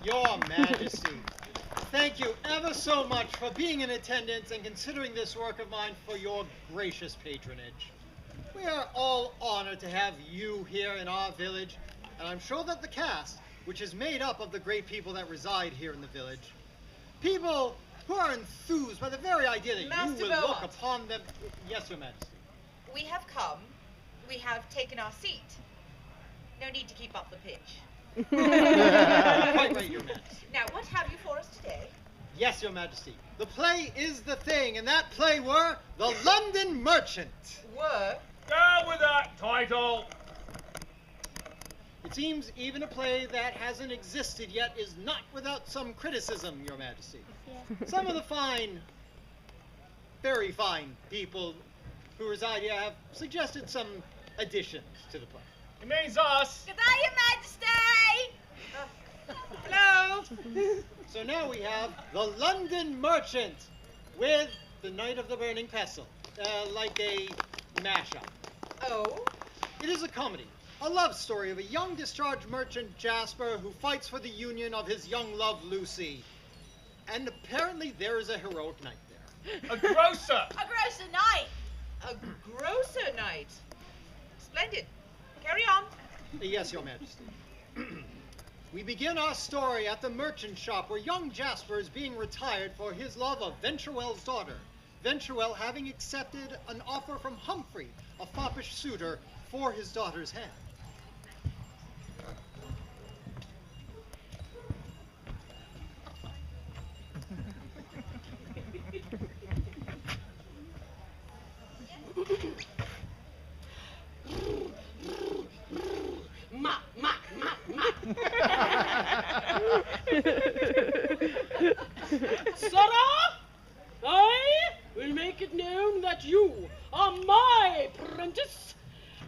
Your Majesty, thank you ever so much for being in attendance and considering this work of mine for your gracious patronage. We are all honored to have you here in our village, and I'm sure that the cast, which is made up of the great people that reside here in the village, people who are enthused by the very idea that Master you will look Beaumont. upon them. Yes, Your Majesty. We have come. We have taken our seat. No need to keep up the pitch. Quite right, Your Majesty. Now, what have you for us today? Yes, Your Majesty. The play is the thing, and that play were The London Merchant. Were? Down with that title! It seems even a play that hasn't existed yet is not without some criticism, Your Majesty. Some of the fine, very fine people who reside here have suggested some additions to the play. It means us! Good day, Your Majesty! Hello! So now we have The London Merchant with The Knight of the Burning Pestle, like a mashup. Oh? It is a comedy, a love story of a young discharged merchant, Jasper, who fights for the union of his young love, Lucy. And apparently there is a heroic knight there. A grocer! A grocer knight! A grocer knight. Splendid. Carry on. Yes, Your Majesty. We begin our story at the merchant shop where young Jasper is being retired for his love of Venturell's daughter. Venturell having accepted an offer from Humphrey, a foppish suitor, for his daughter's hand. Sarah, I will make it known that you are my apprentice,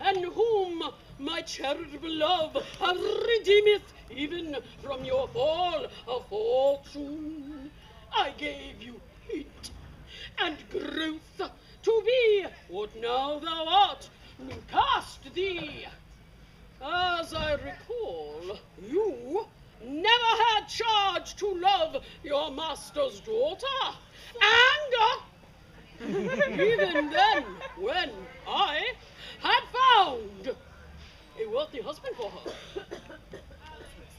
and whom my charitable love redeemeth even from your fall of fortune. I gave you heat and growth to be what now thou art, cast thee. As I recall, you never had charge to love your master's daughter, and even then, when I had found a worthy husband for her.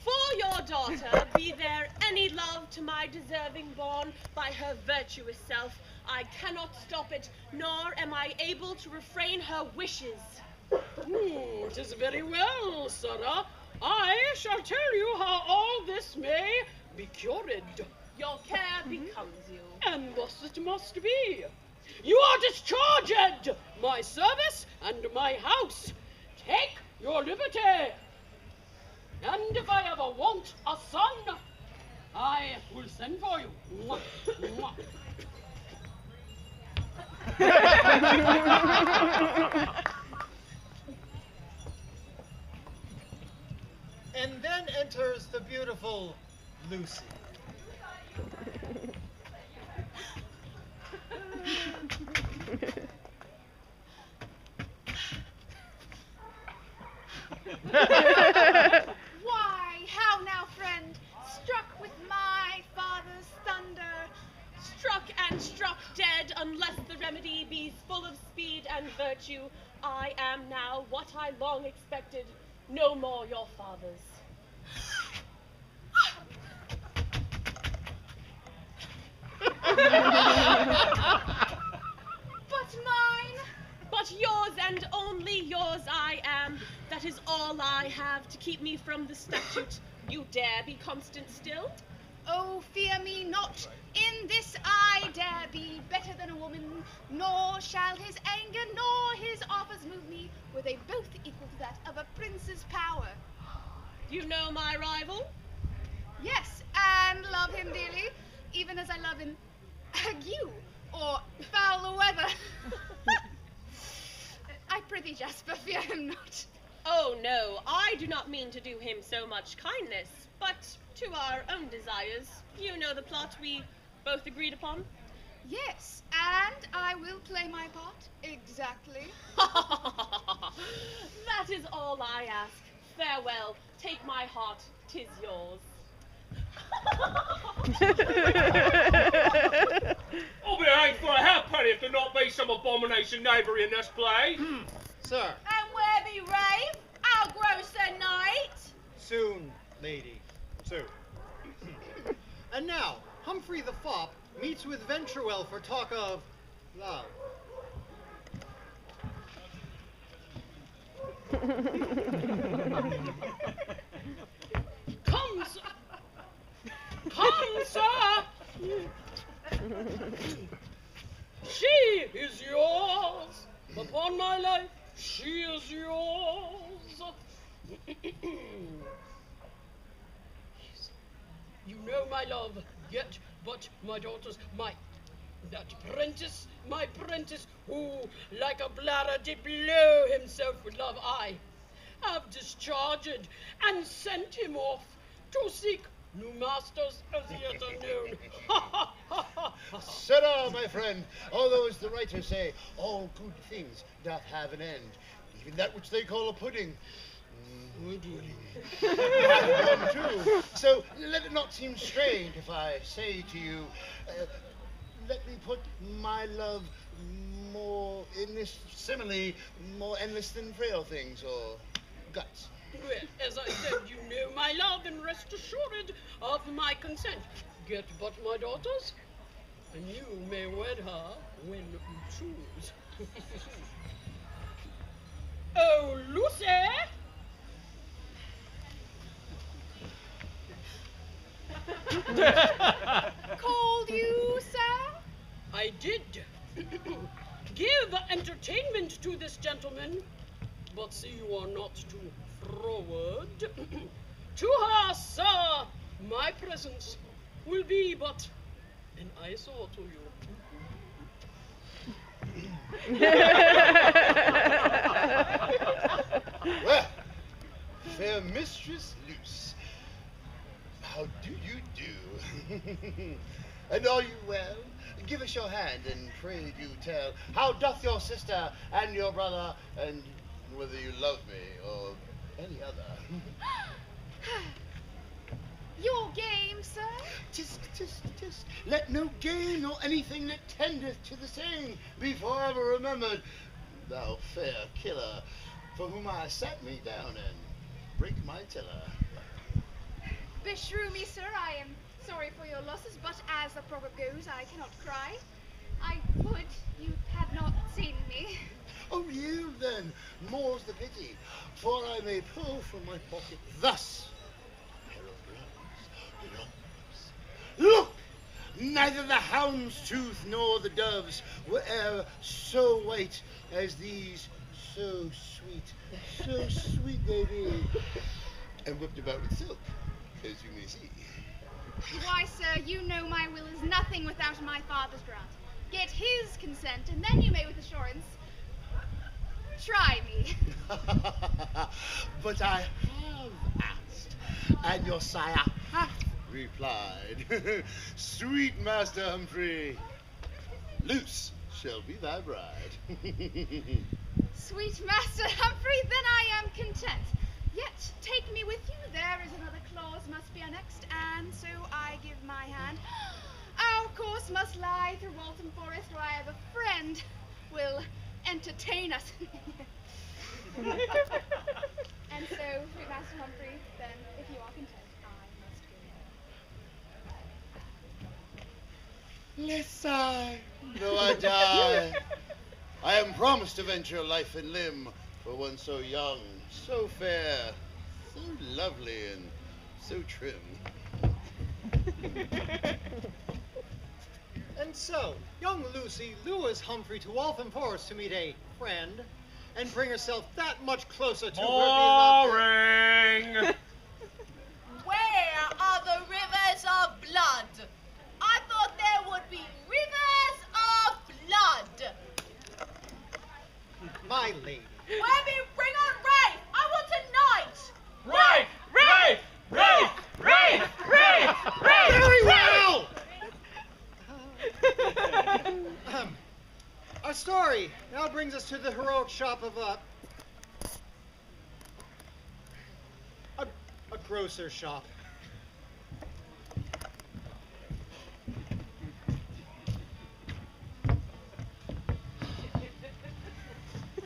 For your daughter, be there any love to my deserving born by her virtuous self, I cannot stop it, nor am I able to refrain her wishes. 'Tis very well, Sarah. I shall tell you how all this may be cured. Your care becomes you. And thus it must be. You are discharged, my service and my house. Take your liberty. And if I ever want a son, I will send for you. Mwah, mwah. And then enters the beautiful Lucy. Why, how now, friend? Struck with my father's thunder. Struck and struck dead, unless the remedy be full of speed and virtue. I am now what I long expected, no more your father's. But mine. But yours and only yours I am. That is all I have to keep me from the statute. You dare be constant still? Oh, fear me not. In this I dare be better than a woman, nor shall his anger nor his offers move me, were they both equal to that of a prince's power. You know my rival? Yes, and love him dearly, even as I love him ague, or foul weather. I prithee, Jasper, fear him not. Oh no, I do not mean to do him so much kindness, but to our own desires. You know the plot we both agreed upon? Yes, and I will play my part, exactly. That is all I ask. Farewell, take my heart, 'tis yours. I'll be hanged for a halfpenny if there not be some abomination knavery in this place. Sir, And where be rave? Our grocer night. soon, lady, soon. And now, Humphrey the Fop meets with Venturell for talk of love. Come, sir. Come, sir. She is yours. Upon my life, she is yours. You know my love, yet but my daughters, that prentice, my prentice, who, like a bladder, did blow himself with love, I have discharged and sent him off to seek new masters as yet unknown. Sirrah, my friend, although as the writers say, all good things doth have an end, even that which they call a pudding. Pudding. One too. So let it not seem strange if I say to you, let me put my love more in this simile, more endless than frail things or guts. Well, as I said, you know my love and rest assured of my consent. Get but my daughters, and you may wed her when you choose. Oh, Lucy! Called you, sir? I did. Give entertainment to this gentleman, but see you are not too forward. To her, sir, my presence will be but an eyesore to you. Well, fair Mistress Luce, how do you do? And are you well? Give us your hand, and pray do tell, how doth your sister and your brother, and whether you love me or any other? Your game, sir? Tisk. Let no gain nor anything that tendeth to the same be forever remembered. Thou fair killer, for whom I sat me down and break my tiller. Beshrew me, sir, I am sorry for your losses, but as the proverb goes, I cannot cry. I would you had not seen me. Oh, yield then, more's the pity, for I may pull from my pocket thus a pair of gloves. Look! Neither the hound's tooth nor the dove's were e'er so white as these. So sweet they be, and whipped about with silk, as you may see. Why, sir, you know my will is nothing without my father's grant. Get his consent, and then you may with assurance try me. But I have asked, and your sire hath replied. Sweet Master Humphrey, Luce shall be thy bride. Sweet Master Humphrey, then I am content. Yet take me with you, there is another clause must be annexed, and so I give my hand. Our course must lie through Waltham Forest, where I have a friend will entertain us. And so, sweet Master Humphrey, then, if you are content, I must go. Lest I, though I die, I am promised to venture life and limb for one so young, so fair, so lovely, and so trim. And so, young Lucy lures Humphrey to Waltham Forest to meet a friend, and bring herself that much closer to her beloved. Boring. Where are the rivers of blood? I thought there would be rivers of blood. My lady. Where be bring on Rafe? I want a knight. Rafe! Very well! Our story now brings us to the heroic shop of a grocer's shop.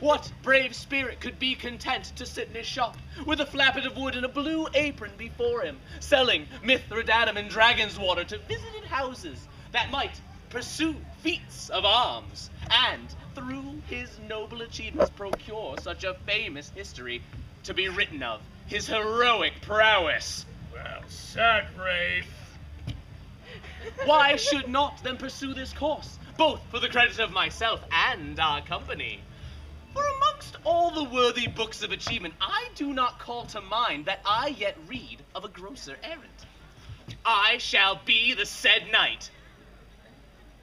What brave spirit could be content to sit in his shop with a flappet of wood and a blue apron before him, selling Mithridatum and dragon's water to visited houses that might pursue feats of arms, and through his noble achievements procure such a famous history to be written of his heroic prowess? Well said, Rafe. Why should not then pursue this course, both for the credit of myself and our company? For amongst all the worthy books of achievement, I do not call to mind that I yet read of a grosser errand. I shall be the said knight.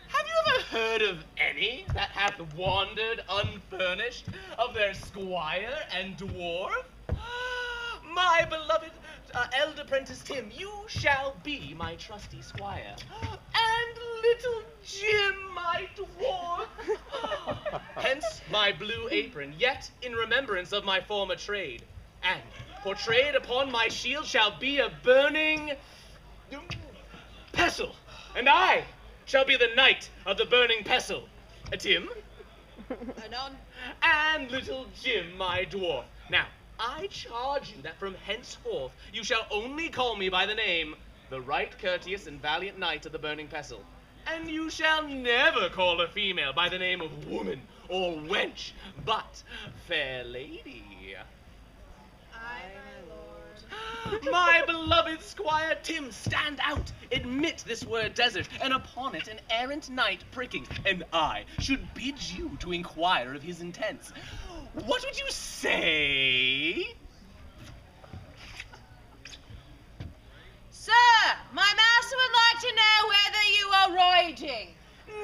Have you ever heard of any that hath wandered unfurnished of their squire and dwarf? My beloved elder apprentice Tim, you shall be my trusty squire. And little Jim, my dwarf. Hence my blue apron, yet in remembrance of my former trade. And portrayed upon my shield shall be a burning pestle. And I shall be the knight of the burning pestle. Tim? Anon. And little Jim, my dwarf. Now, I charge you that from henceforth you shall only call me by the name, the right courteous and valiant knight of the burning pestle. And you shall never call a female by the name of woman or wench, but fair lady. Aye, my lord. My beloved Squire Tim, stand out, admit this word desert, and upon it an errant knight pricking, and I should bid you to inquire of his intents. What would you say? Sir, my master would like to know whether you are riding.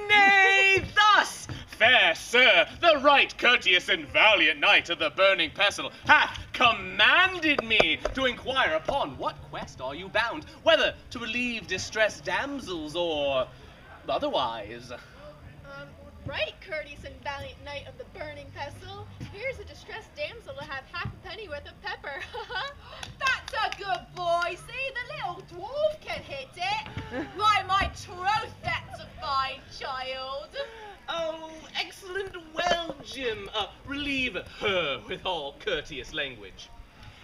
Nay, thus, fair sir, the right courteous and valiant knight of the burning pestle hath commanded me to inquire upon what quest are you bound, whether to relieve distressed damsels or otherwise. Right, courteous and valiant knight of the burning pestle. Here's a distressed damsel to have half a penny worth of pepper. That's a good boy. See, the little dwarf can hit it. By my troth, that's a fine child. Oh, excellent. Well, Jim, relieve her with all courteous language.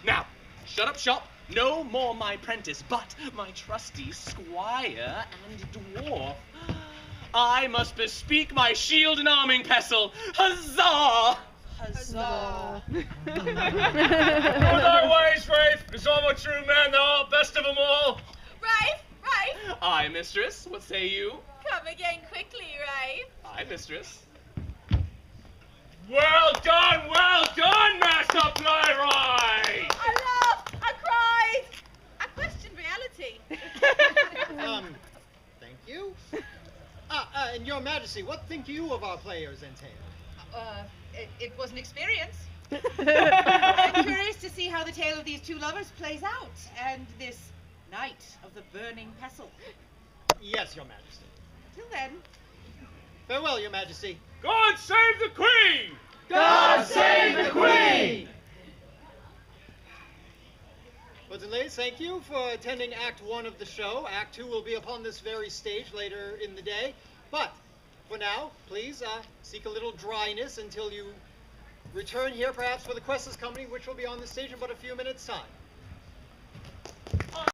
Now, shut up shop. No more my prentice, but my trusty squire and dwarf. I must bespeak my shield and arming pestle. Huzzah! Huzzah. Go thy ways, Rafe, as I'm a true man thou art, best of them all. Rafe, Aye, mistress, what say you? come again quickly, Rafe. Aye, mistress. Well done, Master Playwright! I laughed, I cried, I questioned reality. Thank you. And your majesty, what think you of our players' entail? It was an experience. I'm curious to see how the tale of these two lovers plays out, and this knight of the burning pestle. Yes, your majesty. Till then. Farewell, your majesty. God save the Queen! God save the Queen! Lords and ladies, thank you for attending Act 1 of the show. Act 2 will be upon this very stage later in the day. But for now, please seek a little dryness until you return here, perhaps for the Questless Company, which will be on the stage in but a few minutes' time.